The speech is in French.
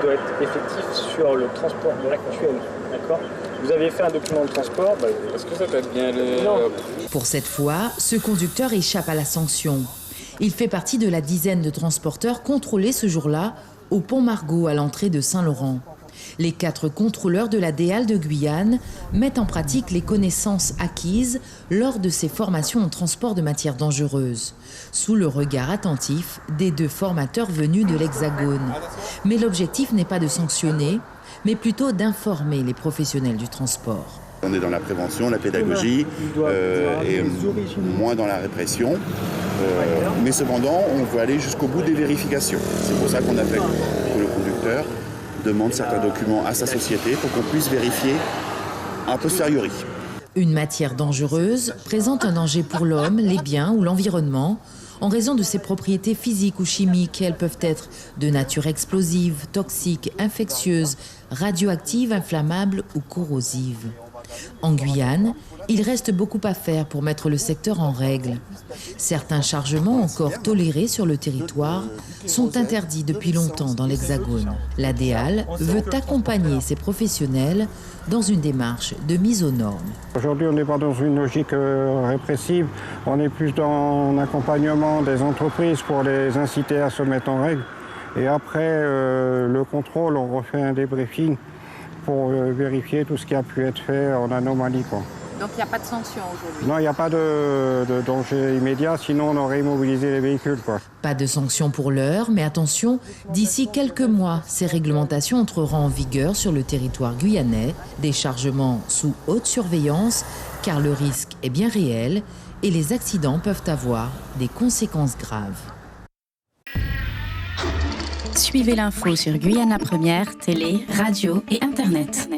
doit être effectif sur le transport direct actuel. D'accord ? Vous avez fait un document de transport, est-ce que ça peut être bien le... Non. Pour cette fois, ce conducteur échappe à la sanction. Il fait partie de la dizaine de transporteurs contrôlés ce jour-là au pont Margot à l'entrée de Saint-Laurent. Les 4 contrôleurs de la DEAL de Guyane mettent en pratique les connaissances acquises lors de ces formations en transport de matières dangereuses, sous le regard attentif des 2 formateurs venus de l'Hexagone. Mais l'objectif n'est pas de sanctionner, mais plutôt d'informer les professionnels du transport. On est dans la prévention, la pédagogie, et moins dans la répression. Mais cependant, on veut aller jusqu'au bout des vérifications. C'est pour ça qu'on appelle que le conducteur demande certains documents à sa société pour qu'on puisse vérifier a posteriori. Une matière dangereuse présente un danger pour l'homme, les biens ou l'environnement en raison de ses propriétés physiques ou chimiques. Elles peuvent être de nature explosive, toxique, infectieuse, radioactive, inflammable ou corrosive. En Guyane, il reste beaucoup à faire pour mettre le secteur en règle. Certains chargements encore tolérés sur le territoire sont interdits depuis longtemps dans l'Hexagone. La DEAL veut accompagner ces professionnels dans une démarche de mise aux normes. Aujourd'hui, on n'est pas dans une logique répressive, on est plus dans l'accompagnement des entreprises pour les inciter à se mettre en règle. Et après le contrôle, on refait un débriefing pour vérifier tout ce qui a pu être fait en anomalie, quoi. Donc il n'y a pas de sanction aujourd'hui? Non, il n'y a pas de danger immédiat, sinon on aurait immobilisé les véhicules, quoi. Pas de sanction pour l'heure, mais attention, d'ici quelques mois, ces réglementations entreront en vigueur sur le territoire guyanais, des chargements sous haute surveillance, car le risque est bien réel et les accidents peuvent avoir des conséquences graves. Suivez l'info sur Guyana Première, télé, radio et Internet.